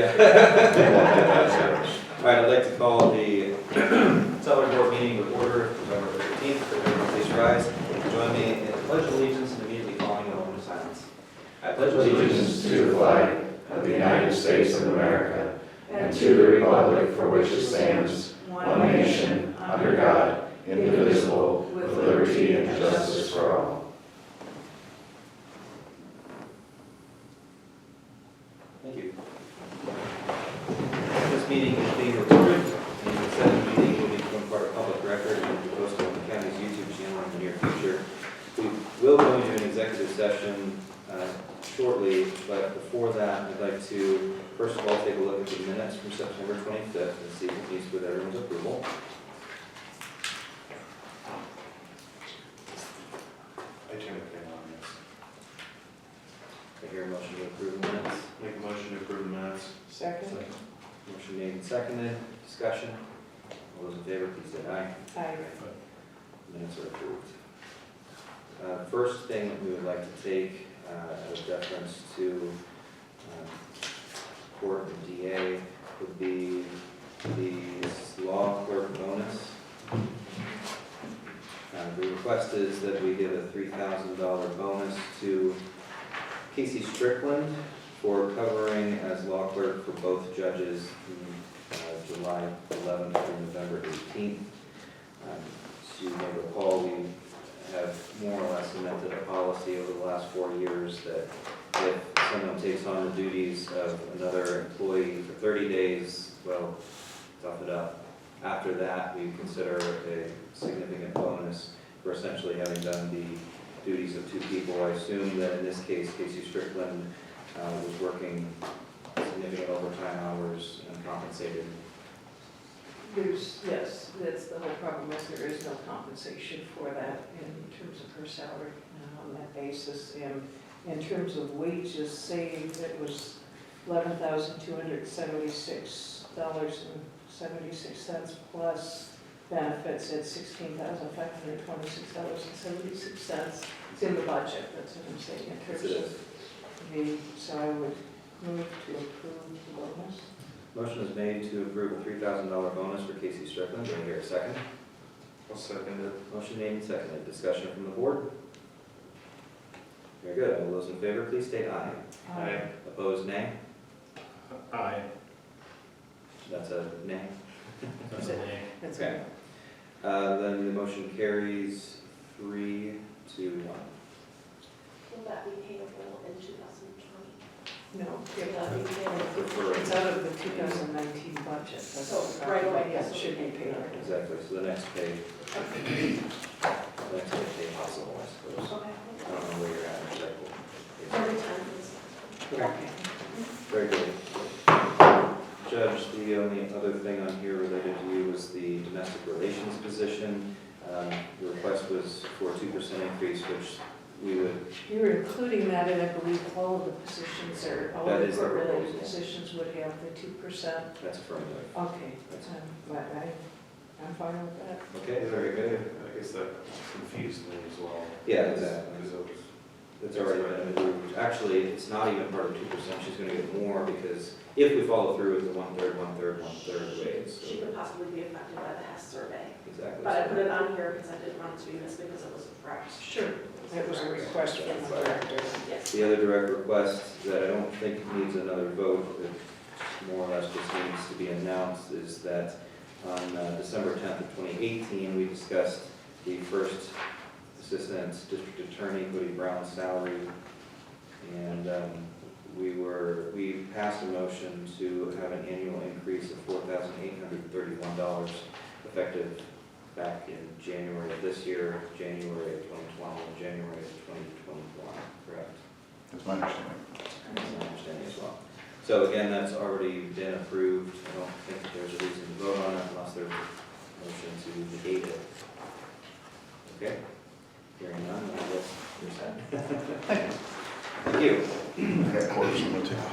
All right, I'd like to call the Salary Board meeting to order, November 13th. Please rise and join me in the Pledge of Allegiance and immediately following a moment of silence. I pledge Allegiance to the flag of the United States of America and to the republic for which it stands, one nation, under God, indivisible, with liberty and justice for all. Thank you. This meeting is being recorded, and the consent meeting will become part of public record and will be posted on the county's YouTube channel in the near future. We will go into an executive session shortly, but before that, I'd like to first of all take a look at the minutes from September 25th and see if it meets with everyone's approval. I turn it on this. I hear a motion to approve the minutes. Make a motion to approve the minutes. Second. Motion made and seconded. Discussion. All those in favor, please say aye. Aye. Minutes are approved. First thing that we would like to take as deference to court and DA would be the law clerk bonus. The request is that we give a $3,000 bonus to Casey Strickland for covering as law clerk for both judges from July 11th through November 18th. As you may recall, we have more or less amended a policy over the last 4 years that if someone takes on the duties of another employee for 30 days, well, tough it up. After that, we consider a significant bonus for essentially having done the duties of two people. I assume that in this case, Casey Strickland was working significant overtime hours and compensated. Yes, that's the whole problem, is there is no compensation for that in terms of her salary on that basis. And in terms of wages saved, it was $11,276.76 plus benefits at $16,526.76. It's in the budget, that's what I'm saying, in terms of so I would move to approve the bonus. Motion is made to approve a $3,000 bonus for Casey Strickland. Do I hear a second? I'll second it. Motion made and seconded. Discussion from the board? Very good. All those in favor, please state aye. Aye. Opposed, nay? Aye. That's a nay. That's a nay. That's Okay. Then the motion carries 3-1. Will that be payable in 2020? No, Will that be payable? it's out of the 2019 budget. That's So, the right away, Yeah, yes. it should be paid. Exactly. So the next pay, possible, I suppose. Okay. I don't know where you're at in the cycle. Every time it's. Okay. Very good. Judge, the only other thing on here related to you was the domestic relations position. The request was for a 2% increase, which we would, You're including that, and I believe all of the positions all That of is the the court-related proposal. positions would have the 2%. that's affirmative. Okay, I'm fine with that. Okay, very good. I guess that confused me as well. Yeah, exactly. Because it was, It's already been approved. Actually, it's not even part of 2%. She's going to get more because if we follow through with the 1/3, 1/3, 1/3 ways. She could possibly be affected by the Hess survey. Exactly. But I put it on here because I didn't want it to be missed because it was correct. Sure. That was a request from the director. Yes. The other direct request that I don't think needs another vote, it more or less just needs to be announced, is that on December 10th of 2018, we discussed the first Assistant District Attorney, Woody Brown's salary, and we passed a motion to have an annual increase of $4,831 effective back in January of this year, January of 2020, and January of 2021, correct? That's my understanding. That's my understanding as well. So again, that's already been approved. I don't think there's a reason to vote on it unless there's a motion to negate it. Okay? Hearing none, I guess you're set. Thank you. I got quarters on the table.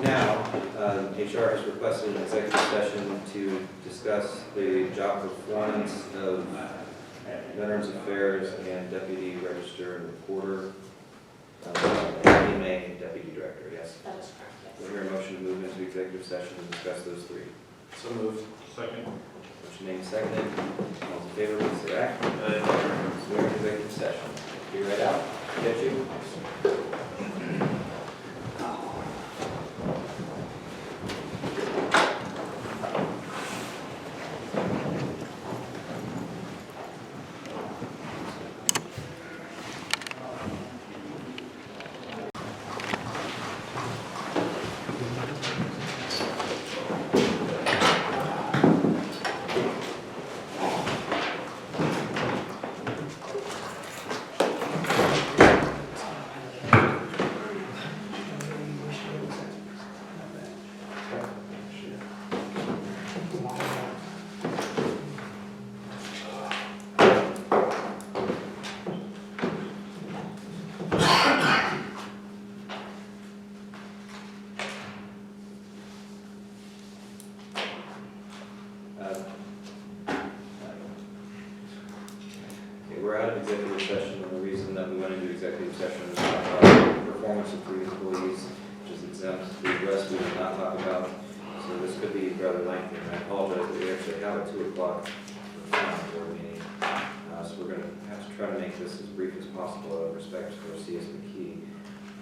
Now, HR has requested an executive session to discuss the job performance of Veterans Affairs and Deputy Register and Recorder. Deputy Director, yes. That is correct, yes. Do I hear a motion to move into executive session to discuss those three? So moved. Second. Motion made and seconded. All in favor, please say aye. We're in executive session. Be right out. Get you. Okay, we're out of executive session, and the reason that we went into executive session is to talk about the performance of three employees, which is exempt. The rest we did not talk about, so this could be rather lengthy, and I apologize that we actually have a 2 o'clock board meeting. So we're going to have to try to make this as brief as possible out of respect for C.S. McKee.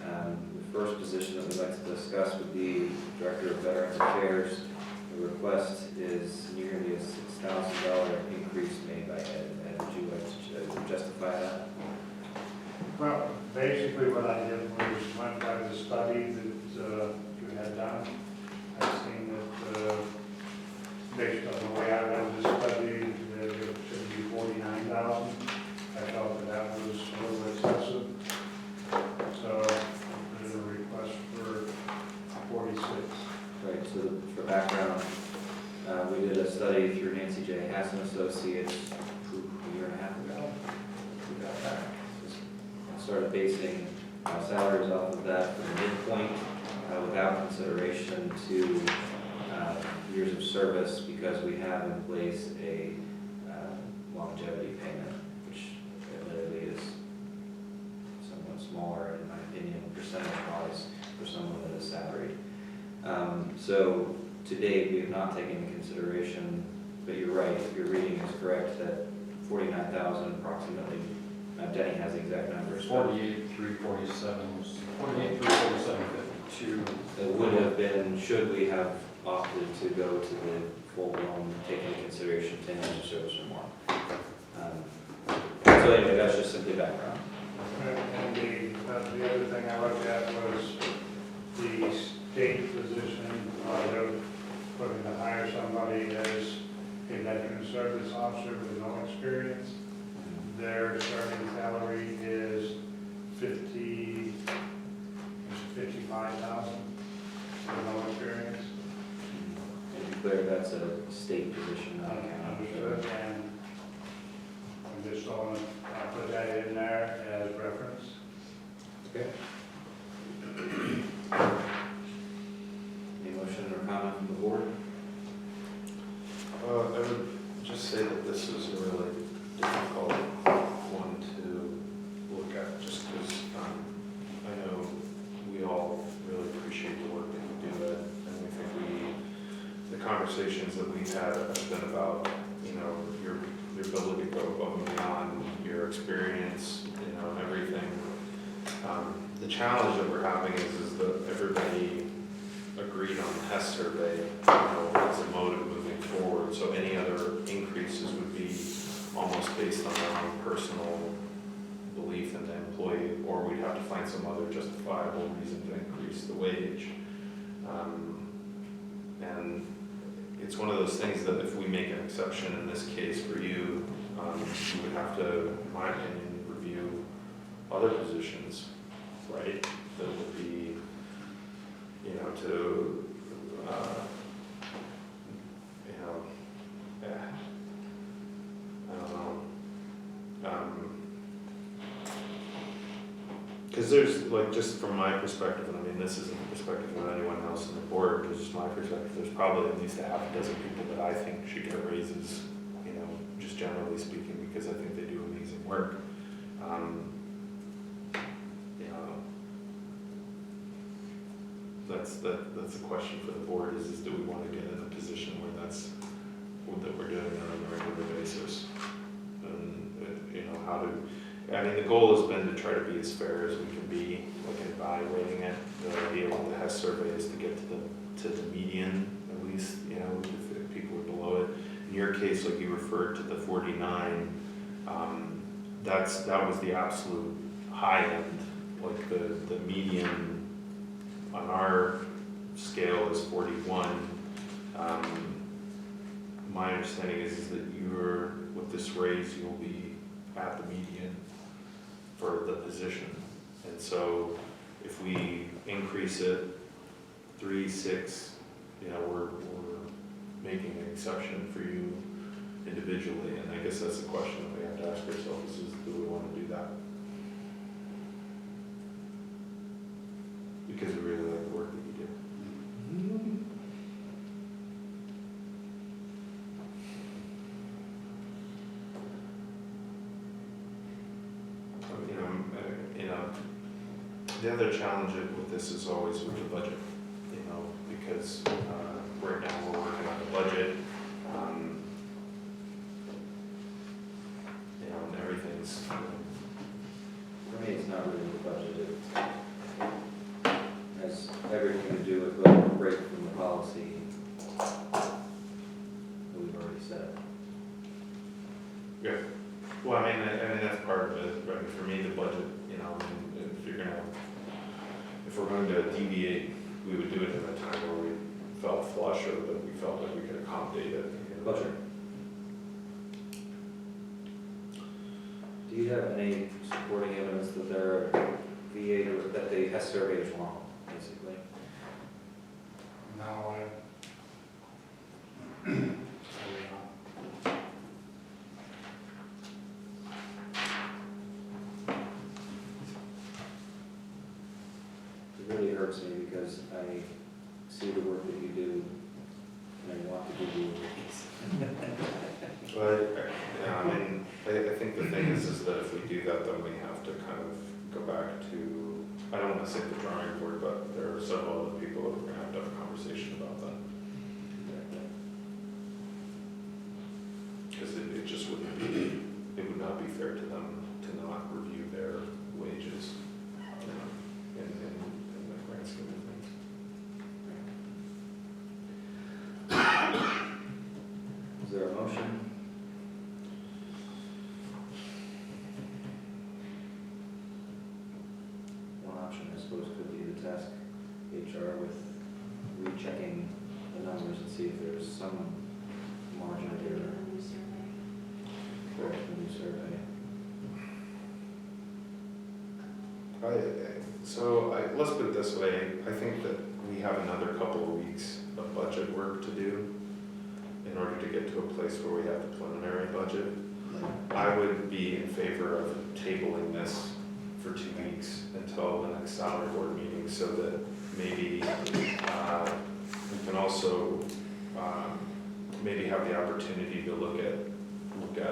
The first position that we'd like to discuss would be Director of Veterans Affairs. The request is nearly a $6,000 increase made by Ed. Ed, would you like to justify that? Well, basically what I did was went by the study that you had done. I've seen that based on the way I read the study, that it should be 49,000. I felt that was a little excessive. So there's a request for 46. Right, so for background, we did a study through Nancy J. Hassan Associates a year and a half ago. We got that. And started basing salaries off of that for the midpoint without consideration to years of service, because we have in place a longevity payment, which admittedly is somewhat smaller, in my opinion, percentage-wise, for someone that is salaried. So to date, we have not taken into consideration, but you're right, your reading is correct, that 49,000 approximately, Denny has the exact numbers. 48,347 was 48,347.52. It would have been, should we have opted to go to the full blown, taking into consideration 10 years of service or more. So anyway, that's just simply background. And the other thing I looked at was the state position, they're looking to hire somebody as a veteran service officer with no experience. Their starting salary is 55,000 with no experience. To be clear, that's a state position, not a county. Understood, and I'm just going to put that in there as reference. Okay. Any motion or comment from the board? I would just say that this is a really difficult one to look at, just because I know we all really appreciate the work that you do, and we think the conversations that we've had have been about, you know, your ability to go above and beyond, your experience, you know, and everything. The challenge that we're having is that everybody agreed on the test survey, you know, as a motive moving forward. So any other increases would be almost based on their own personal belief in the employee, or we'd have to find some other justifiable reason to increase the wage. And it's one of those things that if we make an exception in this case for you, you would have to, in my opinion, review other positions, right? That would be, you know, to, you know, I don't know. Because there's, like, just from my perspective, and I mean, this isn't the perspective of anyone else on the board, because just my perspective, there's probably at least a half a dozen people that I think should get raises, you know, just generally speaking, because I think they do amazing work. You know, that's the question for the board is do we want to get in a position where that we're doing it on a regular basis? And, how to, the goal has been to try to be as fair as we can be, like in evaluating it. The idea with the HES survey is to get to the median, at least, if people are below it. In your case, like you referred to the 49, that was the absolute high end, like the median on our scale is 41. My understanding is that with this raise, you'll be at the median for the position. And so if we increase it 3, 6, we're making an exception for you individually. And I guess that's the question that we have to ask ourselves is, do we want to do that? Because we really like the work that you do. The other challenge with this is always with the budget, because right now we're working on the budget, and everything's, For me, it's not really the budget. It has everything to do with the break from the policy that we've already said. yeah. Well, I mean, that's part of it, but for me, the budget, if we're going to deviate, we would do it at a time where we felt flush or that we felt like we could accommodate it. Budget. Do you have any supporting evidence that their VA, or that the HES survey is wrong, basically? Now, It really hurts me because I see the work that you do and I want to give you a raise. But, I think the thing is that if we do that, then we have to kind of go back to, I don't want to say the drawing board, but there are several other people that we're going to have a conversation about that. Because it just wouldn't be, it would not be fair to them to not review their wages, in the grand scheme of things. Is there a motion? One option, I suppose, could be to task HR with rechecking the numbers and see if there's some margin of error. Correct, the new survey. Let's put it this way, I think that we have another couple of weeks of budget work to do in order to get to a place where we have the preliminary budget. I would be in favor of tabling this for 2 weeks until the next salary board meeting so that maybe we can also maybe have the opportunity to look at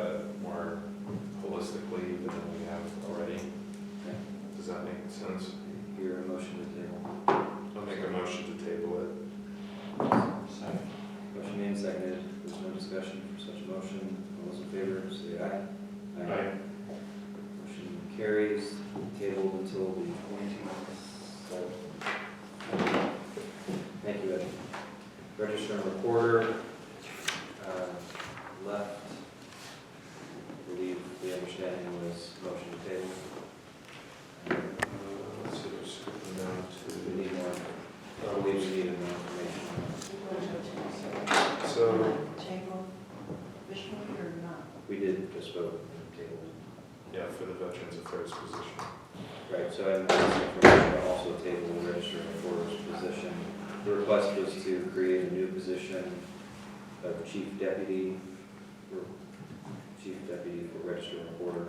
it more holistically than we have already. Does that make sense? Your motion to table. I'll make a motion to table it. Second. Motion made and seconded. There's no discussion for such a motion. All those in favor, say aye. Aye. Motion carries. Tabled until the 27th. Thank you, Ed. Register and recorder, left. I believe the understanding was motion to table. Let's see, we're skipping down We need more, I believe we needed more information on to, so, Table officially or not? it. We did just vote on the table. yeah, for the Veterans Affairs position. Right, so I'm asking for also table the register and recorder's position. The request was to create a new position of chief deputy for register and recorder.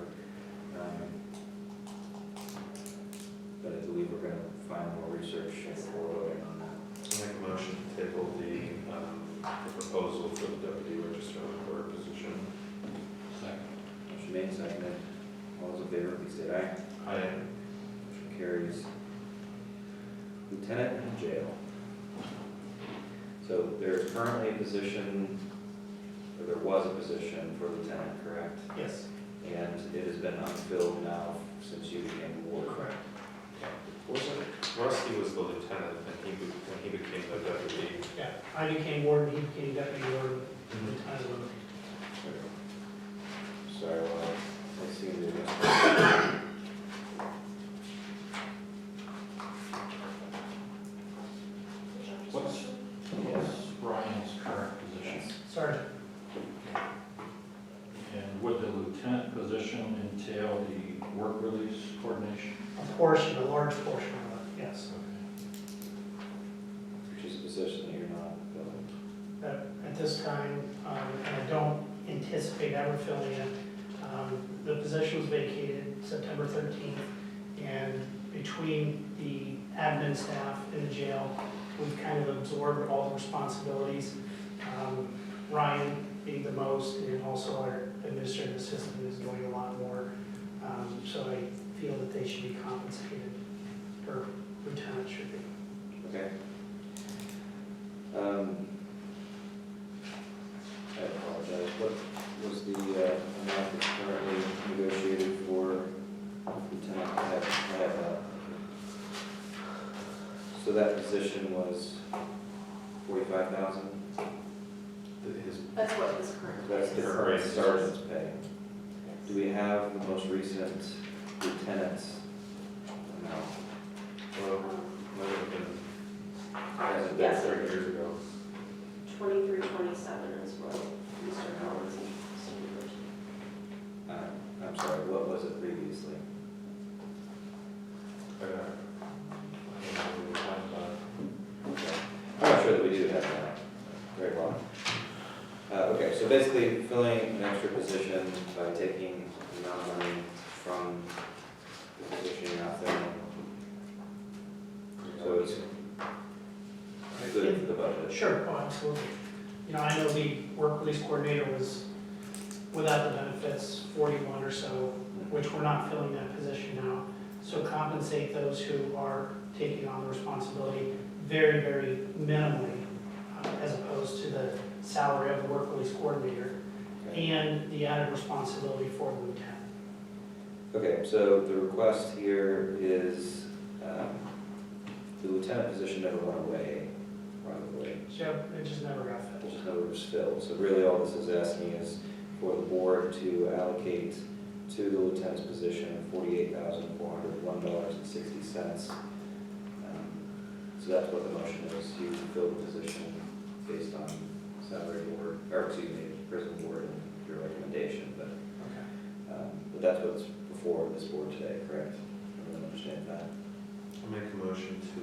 But I believe we're going to find more research before voting on that. Make a motion to table the proposal for the deputy register and recorder position. Second. Motion made and seconded. All those in favor, please say aye. Aye. Motion carries. Lieutenant in jail. So there's currently a position, or there was a position for lieutenant, correct? Yes, And it has been unfilled now since you became ward. correct. Wasn't, Rusty was the lieutenant, and he became the deputy. Yeah, I became warden, he became deputy warden, lieutenant warden. Sorry, well, I see the What's Ryan's current position? Sergeant, And would the lieutenant position entail the work release coordination? a portion, a large portion of it, yes. which is a position that you're not filling. At this time, and I don't anticipate ever filling it. The position was vacated September 13th, and between the admin staff in the jail, we've kind of absorbed all the responsibilities. Ryan being the most, and also our administrative assistant is doing a lot more. So I feel that they should be compensated, or lieutenant should be. Okay. I apologize, what was the amount that's currently negotiated for lieutenant? I have that. So that position was 45,000? That's what his current. That's the is. current sergeant's pay. Do we have the most recent lieutenant's amount? Well, might have been, Hasn't been Yes. 30 years ago. 2327 is what Mr. Collins and I'm sorry, what was it previously? I don't know, we were talking about Okay. I'm not sure that we do have that very well. Okay, so basically filling an extra position by taking the amount of money from the position you're not filling. So it's good for the budget. Sure, oh, absolutely. You know, I know the work release coordinator was, without the benefits, 41 or so, which we're not filling that position now. So compensate those who are taking on the responsibility very, very minimally, as opposed to the salary of the work release coordinator Okay. and the added responsibility for the lieutenant. Okay, so the request here is, the lieutenant position never went away, probably. So it just never got It filled. just never was filled. So really all this is asking is for the board to allocate to the lieutenant's position $48,401.60. So that's what the motion is, you fill the position based on salary board, or excuse me, prison board and your recommendation, but that's what's before this board today, correct? Everyone understand that? I'll make a motion to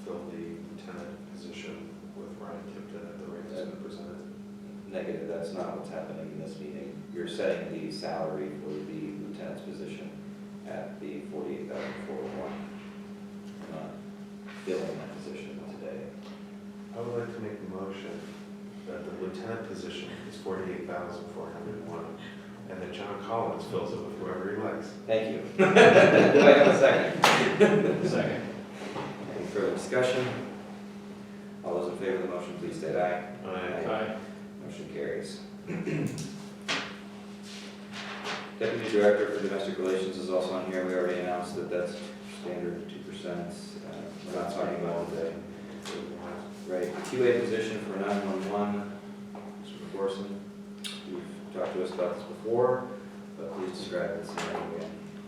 fill the lieutenant position with Ryan Tipton at the rate that's been presented. Negative, that's not what's happening in this meeting. You're setting the salary for the lieutenant's position at the $48,401. Not filling that position today. I would like to make a motion that the lieutenant position is 48,401, and that John Collins fills it with whoever he likes. Thank you. Do I have a second? Second. Any further discussion? All those in favor of the motion, please state aye. Aye. Motion carries. Deputy Director for Domestic Relations is also on here. We already announced that that's standard 2%. We're not talking about today. Right, QA position for 911, Mr. Corson. You've talked to us about this before, but please describe this again.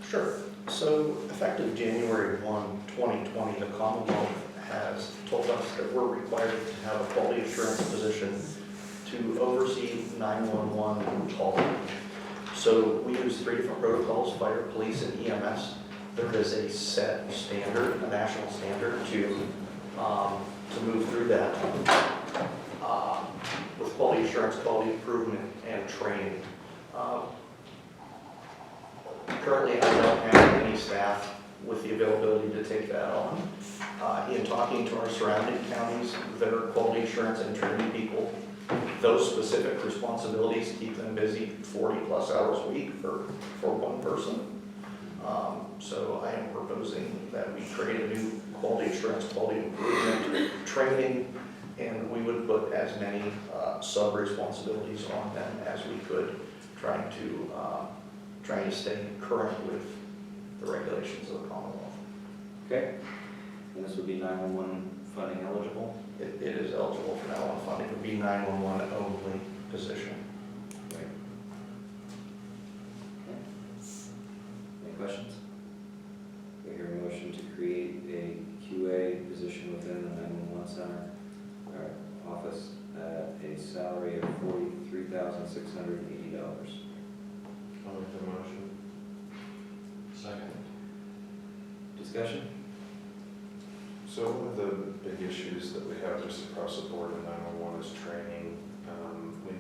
Sure. So effective January 1, 2020, the Commonwealth has told us that we're required to have a quality assurance position to oversee 911 calling. So we use 3 different protocols, fire, police, and EMS. There is a set standard, a national standard to move through that with quality assurance, quality improvement, and training. Currently, I don't have any staff with the availability to take that on. In talking to our surrounding counties, their quality assurance and training people, those specific responsibilities keep them busy 40+ hours a week for one person. So I am proposing that we create a new quality assurance, quality improvement, training, And we would put as many sub-responsibilities on them as we could, trying to stay current with the regulations of the Commonwealth. Okay, and this would be 911 funding eligible? It is eligible for 911 funding. It would be 911 only position. Right. Okay. Any questions? We hear a motion to create a QA position within the 911 center office at a salary of $43,680. I'll make the motion. Second. Discussion? So one of the big issues that we have just across the board in 911 is training. We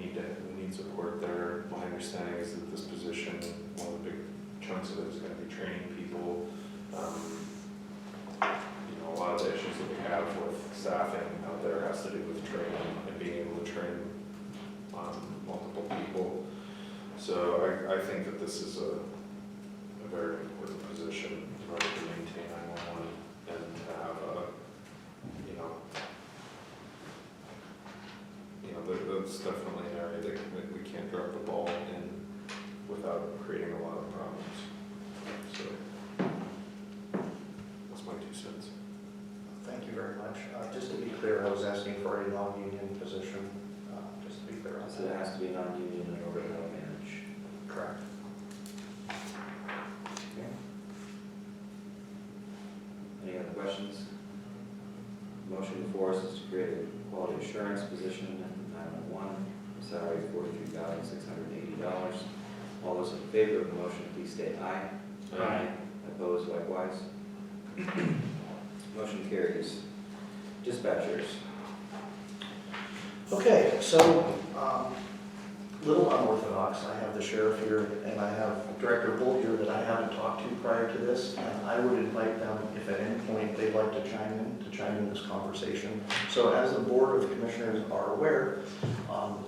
need support there. My understanding is that this position, one of the big chunks of it is going to be training people. A lot of the issues that we have with staffing out there has to do with training and being able to train multiple people. So I think that this is a very important position in order to maintain 911 and to have that's definitely an area that we can't drop the ball in without creating a lot of problems. So that's my 2 cents. Thank you very much. Just to be clear, I was asking for a non-union position, just to be clear on So it that. has to be non-union in order to manage. Correct. Okay. Any other questions? Motion before us is to create a quality assurance position in 911, salary of $43,680. All those in favor of the motion, please state aye. Aye. Opposed, likewise. Motion carries. Dispatchers. Okay, so, little unorthodox. I have the sheriff here and I have Director Bull here that I haven't talked to prior to this. And I would invite them, if at any point they'd like to chime in this conversation. So as the Board of Commissioners are aware,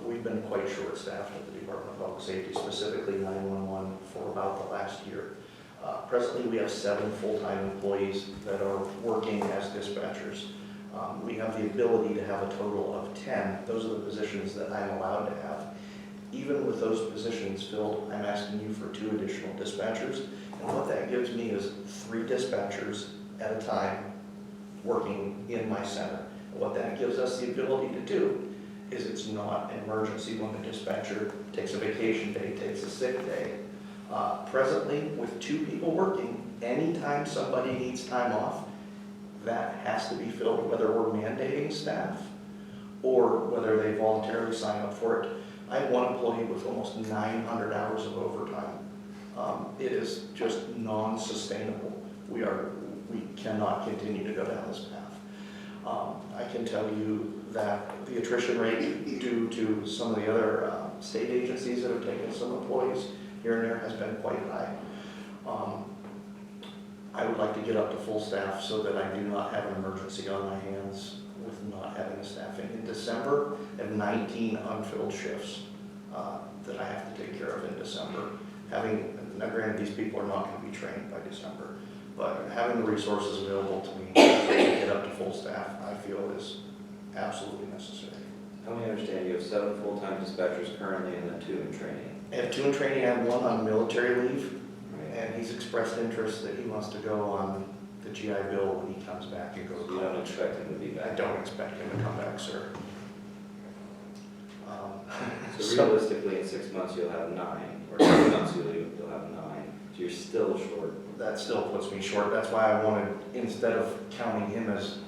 we've been quite short-staffed at the Department of Public Safety, specifically 911, for about the last year. Presently, we have 7 full-time employees that are working as dispatchers. We have the ability to have a total of 10. Those are the positions that I'm allowed to have. Even with those positions filled, I'm asking you for 2 additional dispatchers. And what that gives me is 3 dispatchers at a time working in my center. And what that gives us the ability to do is it's not an emergency when the dispatcher takes a vacation day, takes a sick day. Presently, with 2 people working, anytime somebody needs time off, that has to be filled, whether we're mandating staff or whether they voluntarily sign up for it. I have 1 employee with almost 900 hours of overtime. It is just non-sustainable. We cannot continue to go down this path. I can tell you that the attrition rate due to some of the other state agencies that have taken some employees here and there has been quite high. I would like to get up to full staff so that I do not have an emergency on my hands with not having the staffing. In December, I have 19 unfilled shifts that I have to take care of in December. Now granted, these people are not going to be trained by December, but having the resources available to me to get up to full staff, I feel is absolutely necessary. Help me understand, you have 7 full-time dispatchers currently and then 2 in training. I have 2 in training, I have 1 on military leave, Right. and he's expressed interest that he wants to go on the GI Bill when he comes back and go to You don't college. expect him to be I back. don't expect him to come back, sir. So realistically, in 6 months, you'll have 9, or 6 months, you'll have 9. So you're still short. That still puts me short. That's why I wanted, instead of counting him as,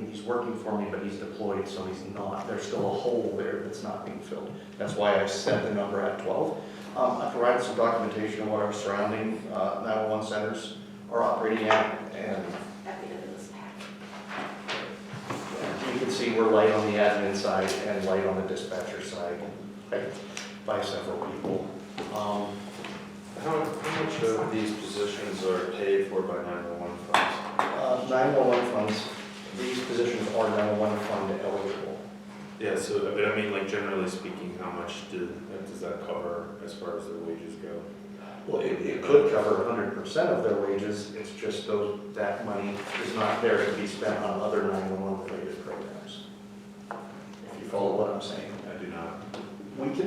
he's working for me, but he's deployed, so he's not. There's still a hole there that's not being filled. That's why I set the number at 12. I provided some documentation of what our surrounding 911 centers are operating at, and At the end of this pack. you can see we're light on the admin side and light on the dispatcher side by several people. How much of these positions are paid for by 911 funds? 911 funds, these positions are 911 fund eligible. Yeah, so, like generally speaking, how much does that cover as far as their wages go? Well, it could cover 100% of their wages, it's just that money is not there to be spent on other 911 related programs.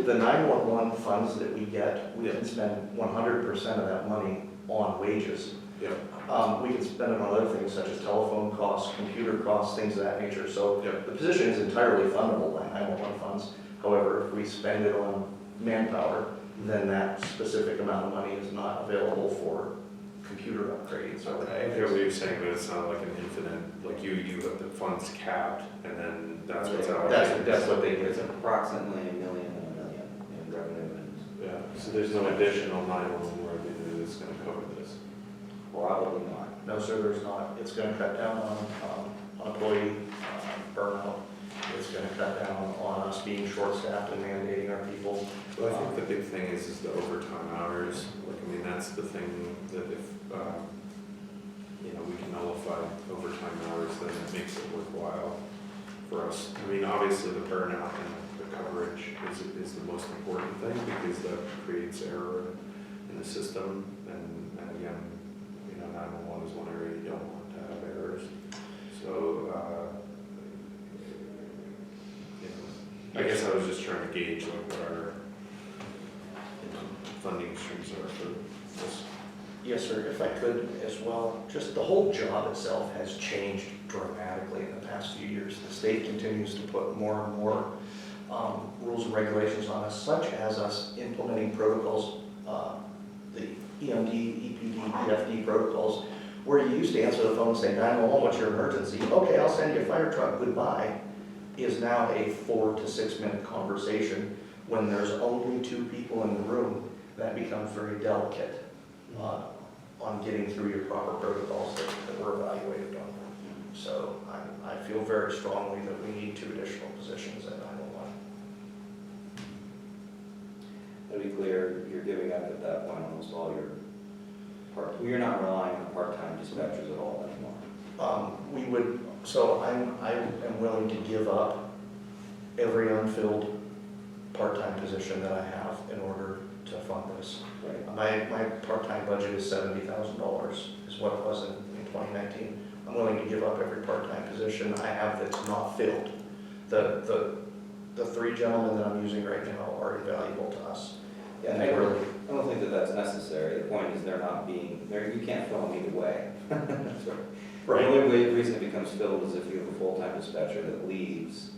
the 911 funds that we get, we can spend 100% of that money on wages. Yeah. We can spend it on other things such as telephone costs, computer costs, things of that nature. So Yeah. the position is entirely fundable by 911 funds. However, if we spend it on manpower, then that specific amount of money is not available for computer upgrades or I hear what you're saying, but it's not like an infinite, like you have the funds capped, and then that's what's allocated. That's what they It's get. approximately $1 million and $1 million in revenue, and Yeah, so there's no additional 911 revenue that's gonna cover this. probably not. No, sir, there's not. It's going to cut down on employee burnout. It's going to cut down on us being short-staffed and mandating our people. Well, I think the big thing is the overtime hours. Like, I mean, that's the thing that if, we can nullify overtime hours, then it makes it worthwhile for us. I mean, obviously the burnout and the coverage is the most important thing because that creates error in the system. And again, 911 is one area you don't want to have errors. So, I guess I was just trying to gauge like what our funding streams are for this. Yes, sir, if I could as well, just the whole job itself has changed dramatically in the past few years. The state continues to put more and more rules and regulations on us, such as us implementing protocols, the EMD, EPD, EFD protocols, where you used to answer the phone and say, 911, what's your emergency? Okay, I'll send you a fire truck, goodbye, is now a 4 to 6 minute conversation. When there's only 2 people in the room, that becomes very delicate on getting through your proper protocols that we're evaluated on. So I feel very strongly that we need 2 additional positions at 911. To be clear, you're giving up at that point almost all your you're not relying on part-time dispatchers at all anymore. We would, so I am willing to give up every unfilled part-time position that I have in order to fund this. Right. My part-time budget is $70,000 is what it was in 2019. I'm willing to give up every part-time position I have that's not filled. The 3 gentlemen that I'm using right now are invaluable to us. Yeah, And I they really, don't think that that's necessary. The point is they're not being, you can't fill them either way. That's right. The only reason it becomes filled is if you have a full-time dispatcher that leaves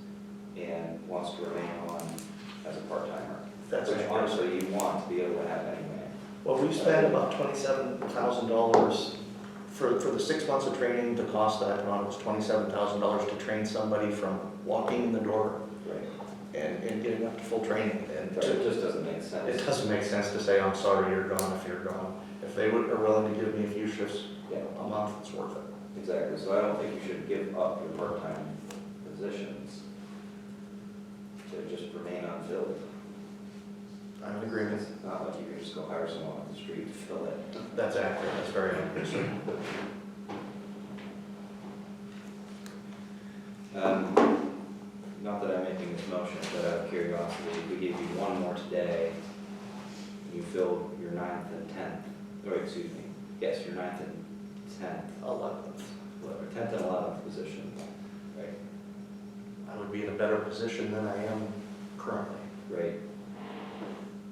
and wants to remain on as a part-timer. that's Which it. honestly you want to be able to have anyway. Well, we spent about $27,000 for the 6 months of training. The cost that I put on was $27,000 to train somebody from walking in the door Right. and getting up to full training. And So it just doesn't make sense. it doesn't make sense to say, I'm sorry, you're gone if you're gone. If they are willing to give me a few shifts Yeah, a month, it's worth it. exactly. So I don't think you should give up your part-time positions to just remain unfilled. I'm in agreement. It's not like you can just go hire someone on the street to fill it. That's accurate, that's very accurate, sir. Not that I'm making this motion, but out of curiosity, if we gave you one more today, you filled your 9th and 10th, or excuse me, yes, your 9th and 10th, 11th. 10th and 11th position, right? I would be in a better position than I am currently. Right.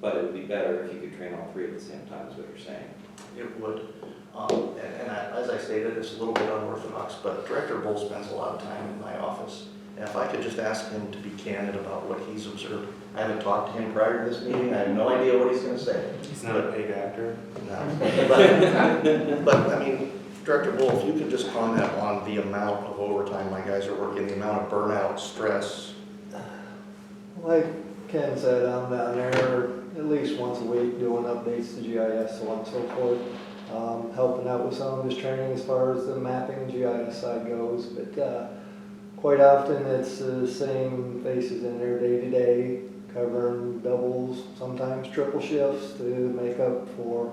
But it would be better if you could train all 3 at the same time, is what you're saying. It would. As I stated, it's a little bit unorthodox, but Director Bull spends a lot of time in my office. And if I could just ask him to be candid about what he's observed. I haven't talked to him prior to this meeting. I have no idea what he's going to say. He's not a paid actor. No. But I mean, Director Bull, if you could just comment on the amount of overtime my guys are working, the amount of burnout, stress. Like Ken said, I'm down there at least once a week doing updates to GIS, so on and so forth. Helping out with some of his training as far as the mapping and GIS side goes, but quite often it's the same faces in there day to day, covering doubles, sometimes triple shifts to make up for,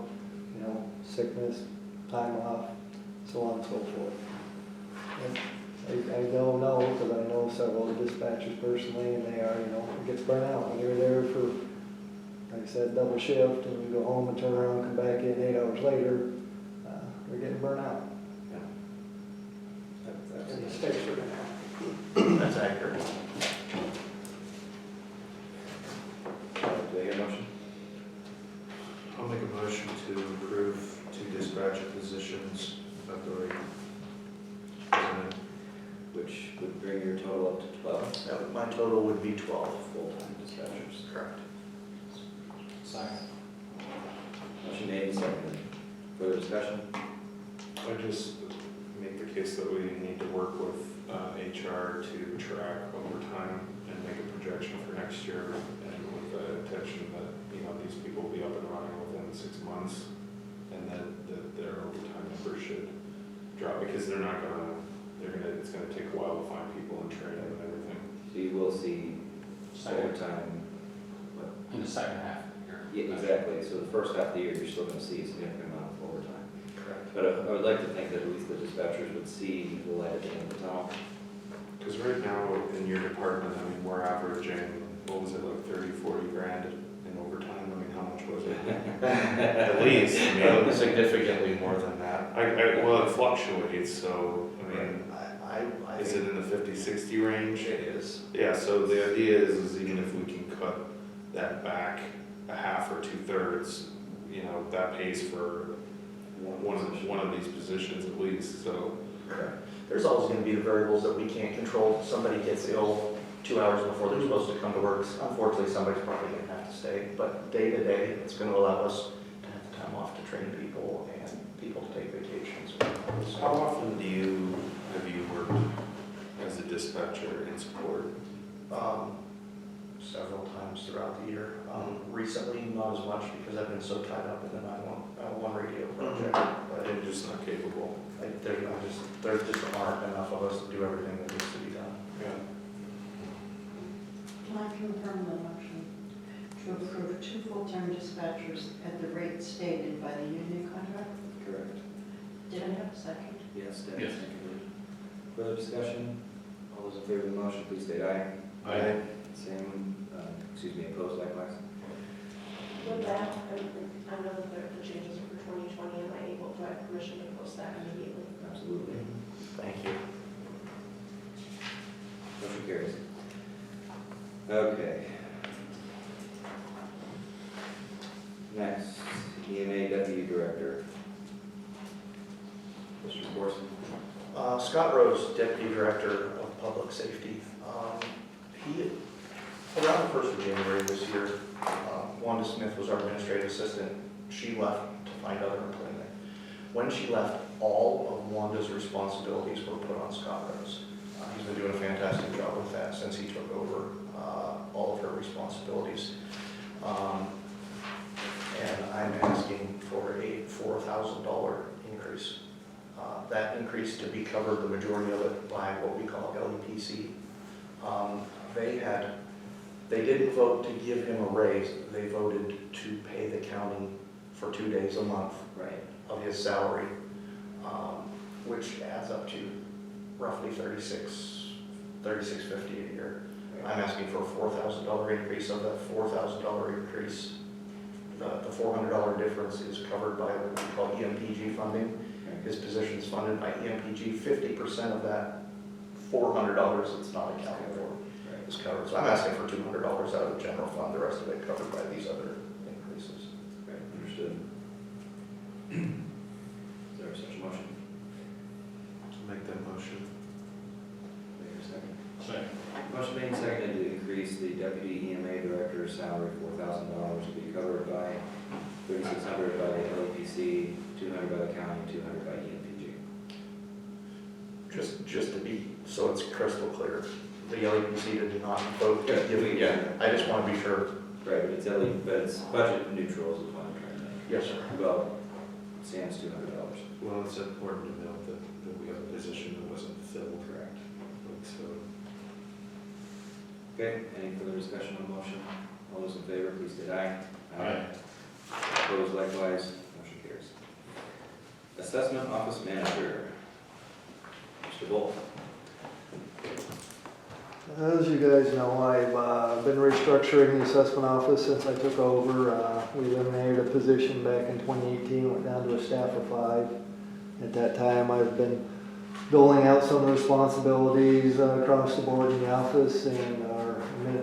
sickness, time off, so on and so forth. And I don't know, because I know several of the dispatchers personally, and they are, it gets burnt out when you're there for, like I said, double shift, and you go home and turn around and come back in 8 hours later, they're getting burnt out. And mistakes are going to happen. That's accurate. Do I hear a motion? I'll make a motion to approve 2 dispatcher positions at the rate presented. Which would bring your total up to 12 My total would be 12. full-time dispatchers. Correct. Second. Motion made and seconded. Further discussion? I just make the case that we need to work with HR to track overtime and make a projection for next year, and with the intention that, these people will be up and running within 6 months, and then their overtime numbers should drop, because it's gonna take a while to find people and train them and everything. So you will see Second. overtime. In the second half of the year. Yeah, exactly. So the first half of the year, you're still gonna see a significant amount of overtime. Correct. But I would like to think that at least the dispatchers would see the light at the end of the tunnel. Because right now, in your department, we're averaging, what was it, like 30, 40 grand in overtime? How much was it? At least, Significantly more than that. well, it fluctuates, so, I is it in the 50, 60 range? It is. Yeah, so the idea is even if we can cut that back a half or 2/3, that pays for one of these positions at least, so. Correct. There's always going to be the variables that we can't control. Somebody gets ill 2 hours before they're supposed to come to work. Unfortunately, somebody's probably going to have to stay. But day to day, it's going to allow us to have the time off to train people and people to take vacations. How often have you worked as a dispatcher in support? Several times throughout the year. Recently, not as much because I've been so tied up in the 911 radio project. But I'm just not capable. there just aren't enough of us to do everything that needs to be done. Yeah. Can I confirm the motion to approve 2 full-time dispatchers at the rate stated by the union contract? Correct. Did I have a second? Yes, Debbie. Yes. Further discussion? All those in favor of the motion, please state aye. Aye. Opposed likewise? With that, I know that the changes are for 2020. Am I able to have permission to post that immediately? Absolutely. Thank you. Motion carries. Okay. Next, EMA Deputy Director. Mr. Borson. Scott Rose, Deputy Director of Public Safety. Around the 1st of January this year, Wanda Smith was our administrative assistant. She left to find other employment. When she left, all of Wanda's responsibilities were put on Scott Rose. He's been doing a fantastic job with that since he took over all of her responsibilities. And I'm asking for a $4,000 increase. That increase to be covered, the majority of it, by what we call LEPC. They didn't vote to give him a raise. They voted to pay the county for 2 days a month of his salary, which adds up to roughly $36.50 a year. I'm asking for a $4,000 increase. Of that $4,000 increase, the $400 difference is covered by what we call EMPG funding. His position is funded by EMPG. 50% of that $400 that's not accounted for is covered. So I'm asking for $200 out of the general fund, the rest of it covered by these other increases. Okay, understood. Is there such a motion? To make that motion. Wait a second. Second. Motion made and seconded to increase the Deputy EMA Director's salary $4,000 to be covered by $3,600 by the LEPC, $200 by the county, $200 by EMPG. Just to be, so it's crystal clear, the LEPC did not vote to give it yet. I just want to be sure. Right, but it's budget neutral is what I'm trying to make. Yes, sir. Well, Sam's $200. Well, it's important to note that we have a position that wasn't filled. Correct. So, Okay, any further discussion on the motion? All those in favor, please state aye. Aye. Opposed likewise, motion carries. Assessment Office Manager, Mr. Wolf. As you guys know, I've been restructuring the assessment office since I took over. We eliminated a position back in 2018, went down to a staff of 5. At that time, I've been doling out some of the responsibilities across the board in the office, and our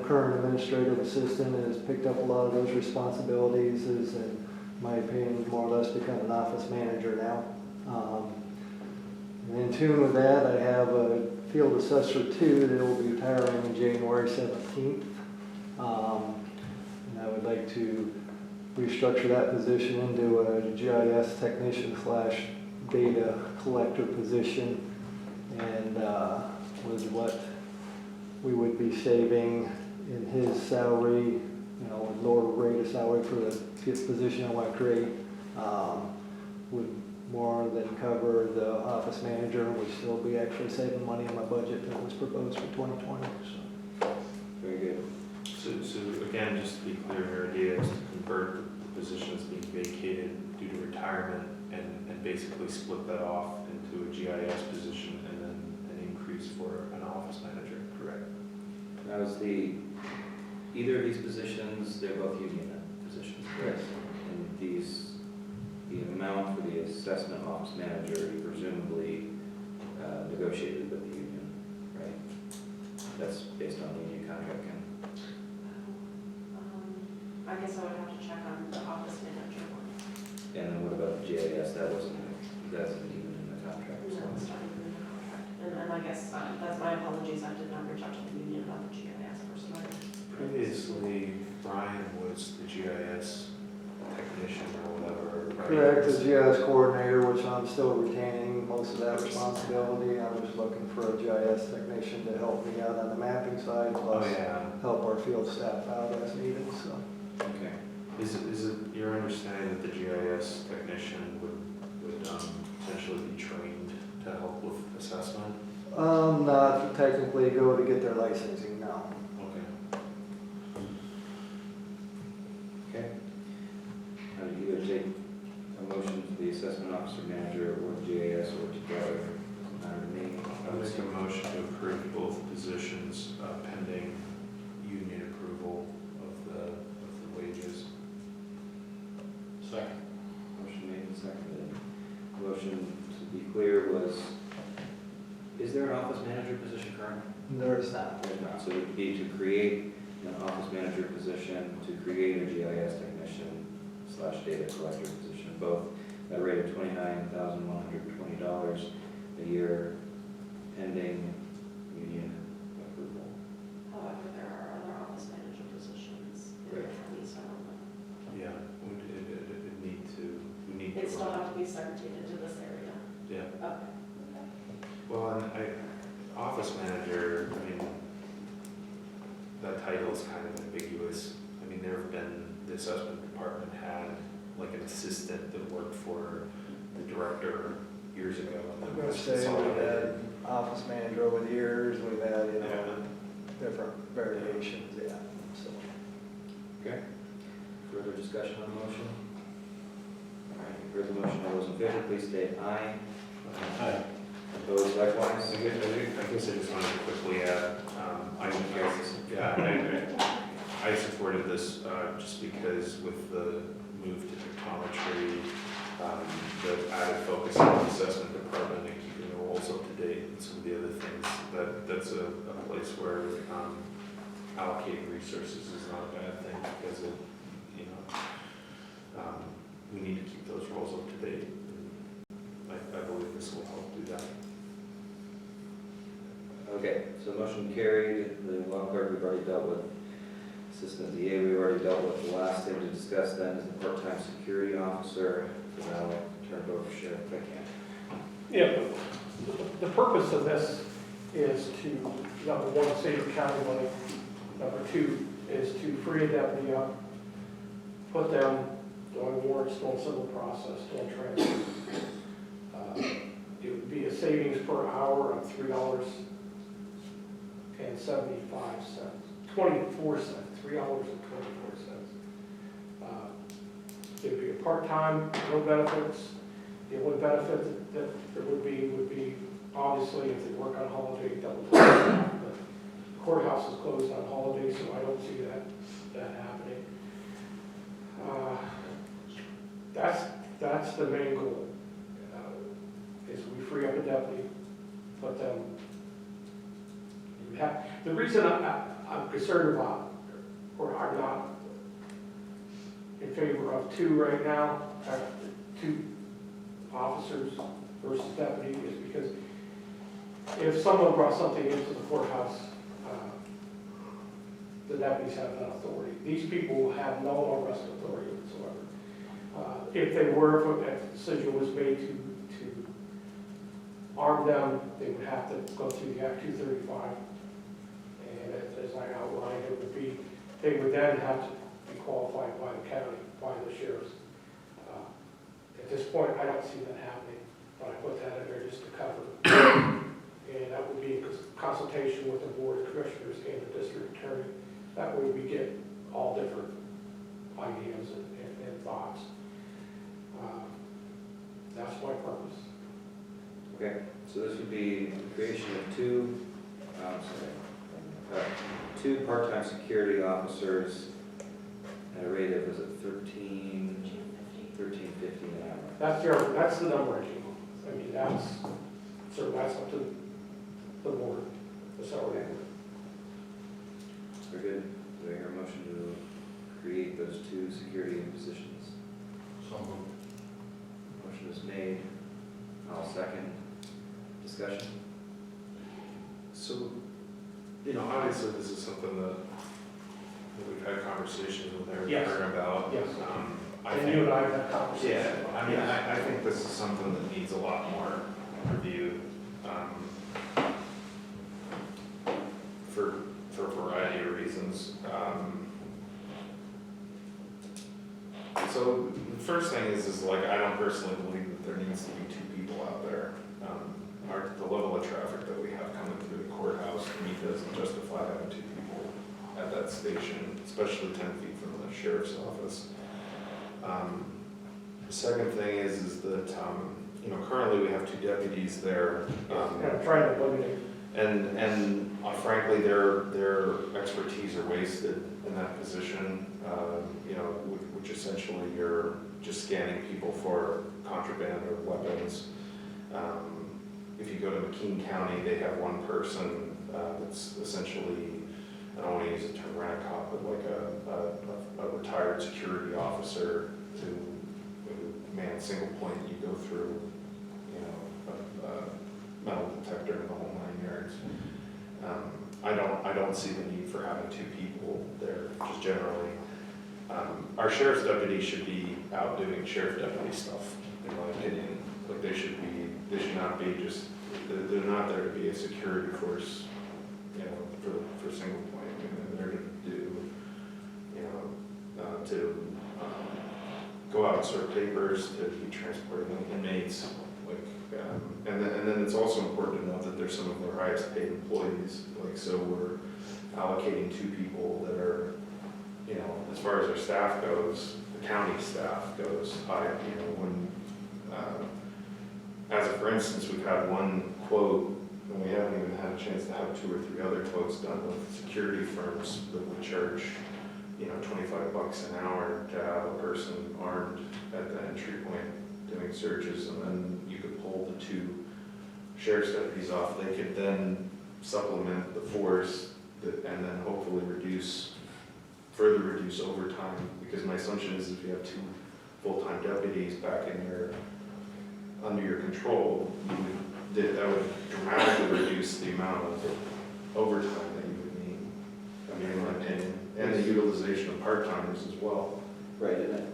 current administrative assistant has picked up a lot of those responsibilities, is, in my opinion, more or less become an office manager now. And in tune with that, I have a field assessor 2 that will be retiring on January 17th. And I would like to restructure that position into a GIS technician / data collector position. And with what we would be saving in his salary, with lower rate of salary for the position I want to create, would more than cover the office manager, and would still be actually saving money on my budget that was proposed for 2020. So. Very good. So again, just to be clear, your idea is to convert the position that's being vacated due to retirement and basically split that off into a GIS position and then an increase for an office manager, correct? Now, either of these positions, they're both union positions, correct? And the amount for the assessment office manager, you presumably negotiated with the union, right? That's based on the union contract, Ken? I guess I would have to check on the office manager one. And then what about the GIS? That's even in the contract. No, So. it's not even in the contract. And I guess that's my apologies, I did not reach out to the union about the GIS personally. Previously, Brian was the GIS technician or whatever, right? Correct, as GIS coordinator, which I'm still retaining most of that responsibility. I was looking for a GIS technician to help me out on the mapping side, Oh, plus yeah. help our field staff out as needed, so. Okay. Is it your understanding that the GIS technician would potentially be trained to help with assessment? Not technically go to get their licensing, no. Okay. Okay. Now, you either take a motion to the assessment officer manager or GIS or together, doesn't matter to me. I would make a motion to approve both positions pending union approval of the wages. Second. Motion made and seconded. The motion, to be clear, was, is there an office manager position currently? There's not. There's not. So it would be to create an office manager position, to create a GIS technician / data collector position, both at a rate of $29,120 a year, pending union approval. However, there are other office manager positions in the Right. county, so I don't know. Yeah, we need to. They still have to be segregated to this area. Yeah. Okay. Well, and office manager, I mean, that title is kind of ambiguous. I mean, the assessment department had like an assistant that worked for the director years ago. I'm gonna say we've had office manager over the years, we've had, different variations, yeah, so. Okay. Further discussion on the motion? All right, you've heard the motion. All those in favor, please state aye. Aye. Opposed likewise? I guess I just wanted to quickly add, I supported this just because with the move to pictometry, the added focus on the assessment department and keeping the roles up to date and some of the other things, that's a place where allocating resources is not a bad thing because it, we need to keep those roles up to date. I believe this will help do that. Okay, so motion carried. The law clerk we've already dealt with. Assistant DA we've already dealt with. The last thing to discuss then is the part-time security officer. So now I'll turn it over to Sheriff Pickham. Yeah, the purpose of this is to, number one, save the county money. Number two is to free a deputy up, put them doing warrants, doing civil process, doing training. It would be a savings per hour of $3.75, 24 cents, $3.24. It would be a part-time, no benefits. The only benefit that there would be obviously if they work on holiday, double time. But the courthouse is closed on holiday, so I don't see that happening. That's the main goal. Is we free up a deputy, put them, the reason I'm concerned about, or I'm not in favor of two right now, two officers versus deputy, is because if someone brought something into the courthouse, the deputies have that authority. These people have no arrest authority whatsoever. If they were, if a decision was made to arm them, they would have to go through the Act 235. And as I outlined, it would be, they would then have to be qualified by the county, by the sheriffs. At this point, I don't see that happening, but I put that in there just to cover. And that would be in consultation with the board of commissioners and the district attorney. That way we get all different ideas and thoughts. That's my purpose. Okay, so this would be the creation of two part-time security officers at a rate of, was it $13.50 an hour? That's the number I came up with. I mean, that's up to the board, the salary board. Very good. Do I hear a motion to create those two security positions? So moved. Motion is made. I'll second. Discussion? So, obviously this is something that we've had conversations with Eric Yes. about. Yes. I And think, you and I have that conversation. yeah, I mean, I think this is something that needs a lot more review, for a variety of reasons. So the first thing is like, I don't personally believe that there needs to be two people out there. The level of traffic that we have coming through the courthouse, to me, doesn't justify having two people at that station, especially 10 feet from the sheriff's office. The second thing is that, currently we have two deputies there. I'm trying to eliminate. And frankly, their expertise are wasted in that position, which essentially you're just scanning people for contraband or weapons. If you go to McKean County, they have one person that's essentially, I don't want to use the term rent-a-cop, but like a retired security officer who man single point, you go through, a metal detector in the whole 9 yards. I don't see the need for having two people there, just generally. Our sheriff's deputies should be out doing sheriff deputy stuff, in my opinion. Like they should not be just, they're not there to be a security force, for single point. I mean, they're there to do, go out and serve papers, to be transporting inmates, and then it's also important to note that they're some of our highest paid employees. So we're allocating two people that are, as far as our staff goes, the county staff goes, as of, for instance, we've had one quote, and we haven't even had a chance to have 2 or 3 other quotes done with security firms that would charge, $25 an hour to have a person armed at the entry point doing searches, and then you could pull the 2 sheriff's deputies off. They could then supplement the force and then hopefully further reduce overtime, because my assumption is if you have 2 full-time deputies back under your control, that would dramatically reduce the amount of overtime that you would need, in my opinion, and the utilization of part-timers as well. Right, and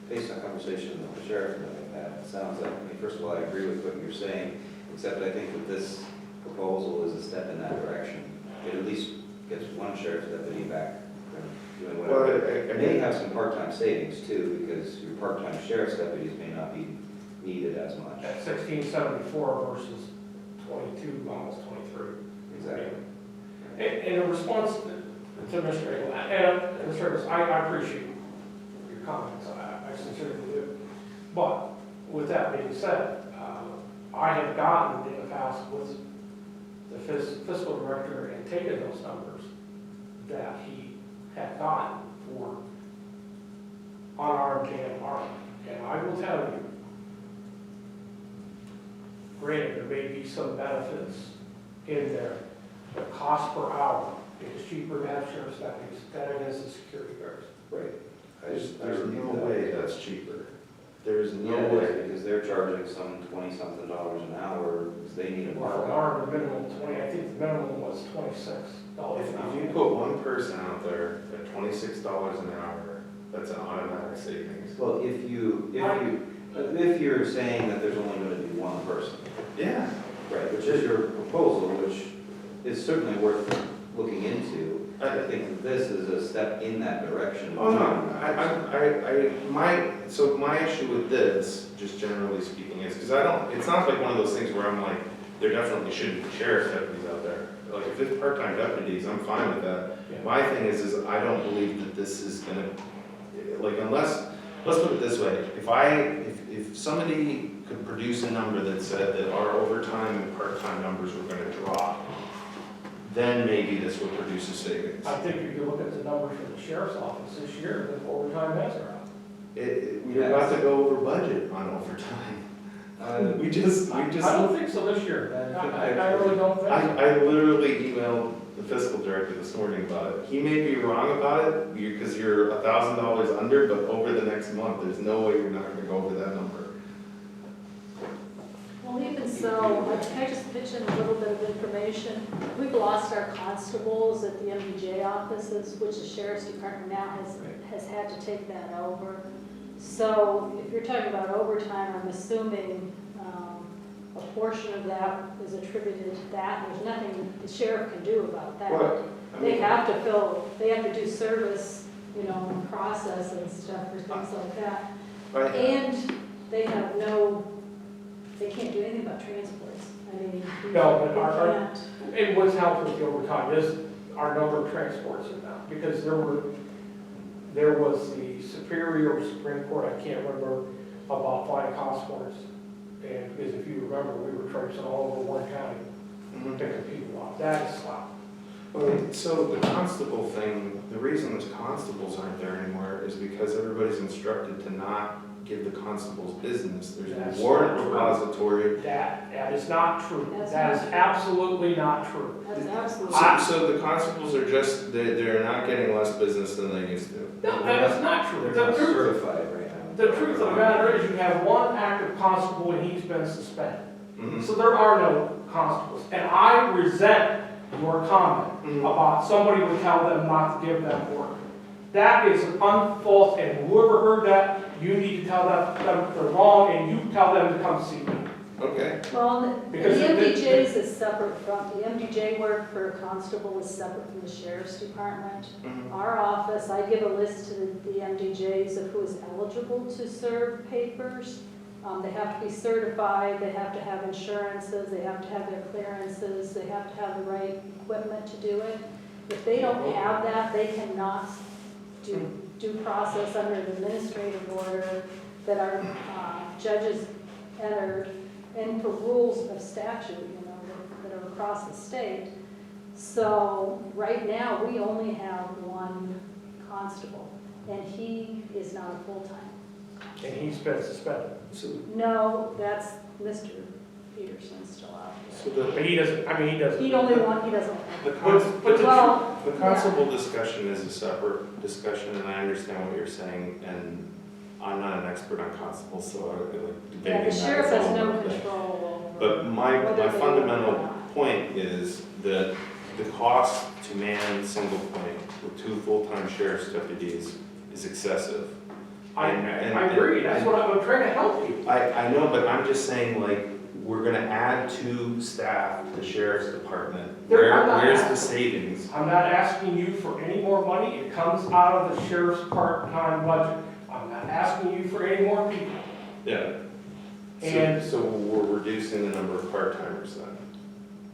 based on conversation with the sheriff and everything like that, it sounds like, first of all, I agree with what you're saying, except I think that this proposal is a step in that direction. It at least gets one sheriff's deputy back doing whatever. Well, It may have some part-time savings too, because your part-time sheriff's deputies may not be needed as much. At 1674 versus 22, almost 23. Exactly. In response to Mr. Engel, and Mr. I appreciate your comments, I sincerely do. But with that being said, I have gotten in the past with the fiscal director and taken those numbers that he had gotten for unarmed and armed. And I will tell you, granted, there may be some benefits in there, the cost per hour is cheaper to have sheriff's deputies than it is the security guards. Right. There's no way that's cheaper. There's no Yeah, it way. is, because they're charging some $20-something an hour, because they need a Well, for an hour, the minimum 20, I think the minimum was $26 If an you hour. put one person out there at $26 an hour, that's an automatic savings. Well, if you're saying that there's only gonna be one person, Yeah. right, which is your proposal, which is certainly worth looking into, I think that this is a step in that direction. Oh, no, my issue with this, just generally speaking, is because it's not like one of those things where I'm like, there definitely shouldn't be sheriff's deputies out there. Like, if it's part-time deputies, I'm fine with that. Yeah. My thing is I don't believe that this is gonna, like, unless, let's put it this way, if somebody could produce a number that said that our overtime and part-time numbers were gonna drop, then maybe this would produce a savings. I think if you look at the numbers for the sheriff's office this year, the overtime has dropped. We're about to go over budget on overtime. We just. I don't think so this year. I really don't think so. I literally emailed the fiscal director this morning about it. He may be wrong about it, because you're $1,000 under, but over the next month, there's no way you're not gonna go over that number. Well, even so, can I just pitch in a little bit of information? We've lost our constables at the MDJ offices, which the sheriff's department now has had to take that over. So if you're talking about overtime, I'm assuming a portion of that is attributed to that. There's nothing the sheriff can do about that. They have to do service, process and stuff for things like that. Right. And they can't do anything about transports. I mean, No, but they can't. And what's helped with the overtime is our number of transports are down, because there was the Superior or Supreme Court, I can't remember, about flying constables. And because if you remember, we were traipsing all over Warren County, picking people up. That is stopped. Okay, so the constable thing, the reason the constables aren't there anymore is because everybody's instructed to not give the constables business. There's That's a warrant not true. repository. That is not true. That's That not is true. absolutely not true. That's absolutely. So the constables are just, they're not getting less business than they used to. No, that is not true. They're The not truth, certified right now. the truth of the matter is you have one active constable and he's been suspended. Mhm. So there are no constables. And I resent your comment about somebody would tell them not to give them work. That is an unfalse, and whoever heard that, you need to tell them they're wrong, and you tell them to come see me. Okay. Well, the Because MDJs is separate from, the MDJ work for a constable is separate from the sheriff's department. Our office, I give a list to the MDJs of who is eligible to serve papers. They have to be certified, they have to have insurances, they have to have their clearances, they have to have the right equipment to do it. If they don't have that, they cannot do due process under an administrative order that our judges entered, and for rules of statute, that are across the state. So right now, we only have one constable, and he is not a full-time. And he's been suspended. No, that's Mr. Peterson's still out there. So But he doesn't, he doesn't. He doesn't the constable discussion is a separate discussion, and I understand what you're saying, and I'm not an expert on constables, so I like debating Yeah, that. the sheriff is a has whole no other thing. control over. But my whether they fundamental work or not. point is that the cost to man single point with 2 full-time sheriff's deputies is excessive. I agree, that's what I'm trying to help you. I know, but I'm just saying, like, we're gonna add 2 staff to the sheriff's department. Where's the savings? I'm not asking you for any more money, it comes out of the sheriff's part-time budget. I'm not asking you for any more people. Yeah. And- So we're reducing the number of part-timers then?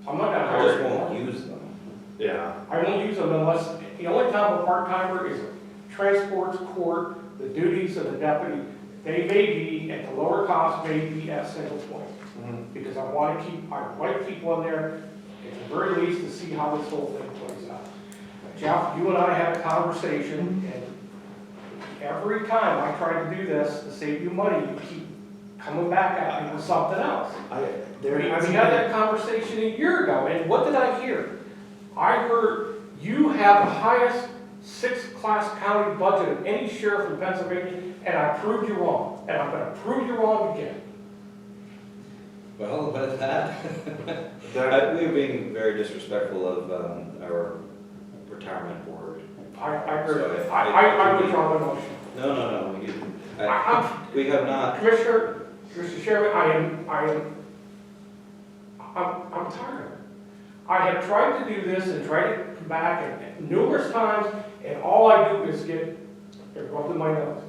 I'm not gonna I hire just anyone. won't use them. Yeah. I won't use them unless, the only time a part-timer is transports court, the duties of the deputy. They may be at the lower cost, may be at single point. Because I want to keep our white people in there, at the very least, to see how this whole thing plays out. Jeff, you and I had a conversation, and every time I try to do this to save you money, you keep coming back at me with something else. There We hasn't had been, that conversation a year ago, and what did I hear? I heard you have the highest sixth-class county budget of any sheriff in Pennsylvania, and I proved you wrong, and I'm gonna prove you wrong again. Well, with that, that, we were being very disrespectful of our retirement board. I agree. So I withdraw the motion. No, I'm- we have not. Commissioner Chairman, I'm tired of it. I have tried to do this and tried to come back and numerous times, and all I do is get rubbed in my nose.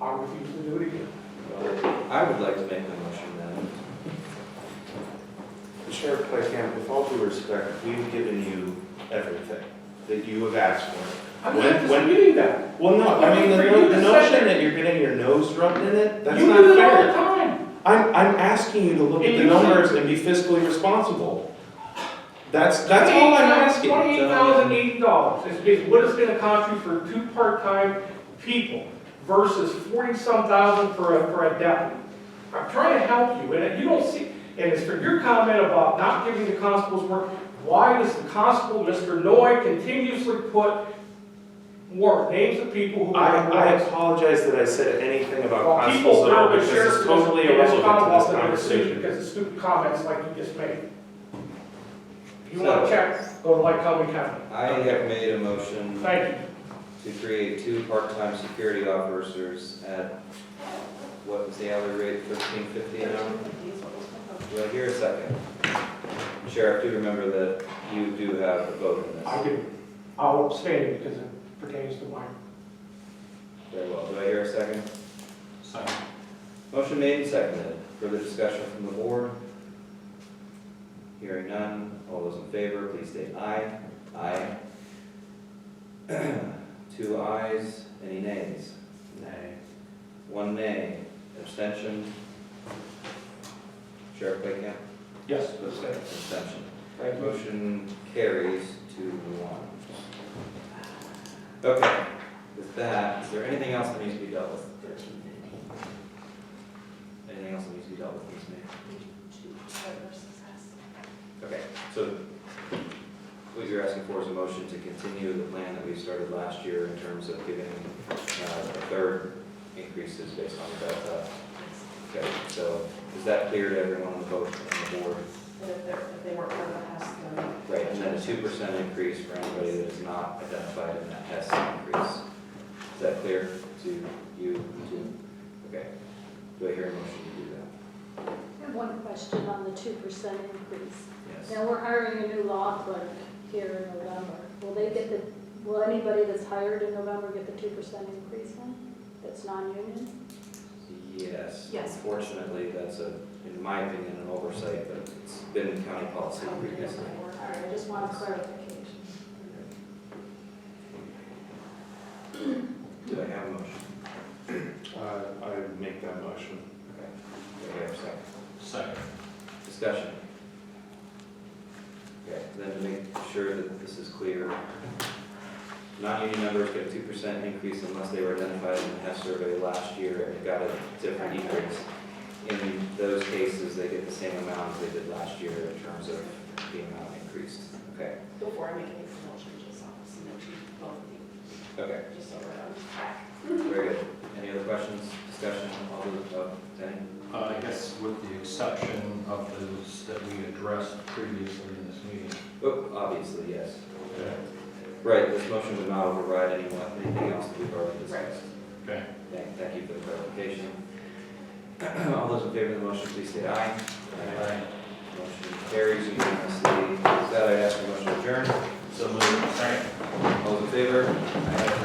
I refuse to do it again. I would like to make the motion then. Sheriff Claycamp, with all due respect, we've given you everything that you have asked for. I'm not disputing that. Well, no, I mean, For you the to notion say- that you're getting your nose rubbed in it, that's You not do it all the fair. time. I'm asking you to look at And the you numbers said- and be fiscally responsible. That's all I'm asking. $28,080 is what it's gonna cost you for 2 part-time people versus 40-some thousand for a deputy. I'm trying to help you, and you don't see, and as for your comment about not giving the constables work, why does the constable, Mr. Noy, continuously put names of people who are I apologize that I said anything about Well, constables people at all, know the because sheriff it's totally in this irrelevant to Commonwealth this that are sued conversation. because of stupid comments like you just made. If you want to check, go to Lycoming County. I have made a motion Thank you. to create 2 part-time security officers at, what was the hourly rate, $13.50 an hour? Do I hear a second? Sheriff, do remember that you do have a vote in this. I do. I'll abstain because it pertains to mine. Very well. Do I hear a second? Second. Motion made and seconded. Further discussion from the board? Hearing none. All those in favor, please state aye. Aye. 2 ayes. Any nays? nay. 1 nay. Abstention? Sheriff Claycamp? Yes, abstain. Abstention. Thank you. Motion carries 2-1. Okay, with that, is there anything else that needs to be dealt with? Anything else that needs to be dealt with, Ms. May? Okay, so what you're asking for is a motion to continue the plan that we started last year in terms of giving a third increases based on the Delta. Okay, so is that clear to everyone on the board? If they weren't part of the Hess, then. Right, and then a 2% increase for anybody that is not identified in that Hess increase. Is that clear to you too? Okay. Do I hear a motion to do that? I have one question on the 2% increase. Yes. Now, we're hiring a new law clerk here in November. Will anybody that's hired in November get the 2% increase then? That's non-union? Yes. Yes. Unfortunately, that's in my opinion, an oversight, but it's been county policy previously. All right, I just want clarification. Do I have a motion? I make that motion. Okay. Do I have a second? Second. Discussion. Okay, then to make sure that this is clear, non-union members get a 2% increase unless they were identified in the Hess survey last year and got a different increase. In those cases, they get the same amount as they did last year in terms of the amount increased. Okay, Before I make any promotion, just I'll submit to both of you, okay, just so we're on track. very good. Any other questions, discussion, all those, Danny? I guess with the exception of those that we addressed previously in this meeting. Oh, obviously, yes. Right, this motion would not override anything else that we've already discussed. Okay. Thank you for the clarification. All those in favor of the motion, please say aye. Aye. Motion carries unanimously. With that, I ask for a motion to adjourn. So moved. Second. All those in favor? Aye.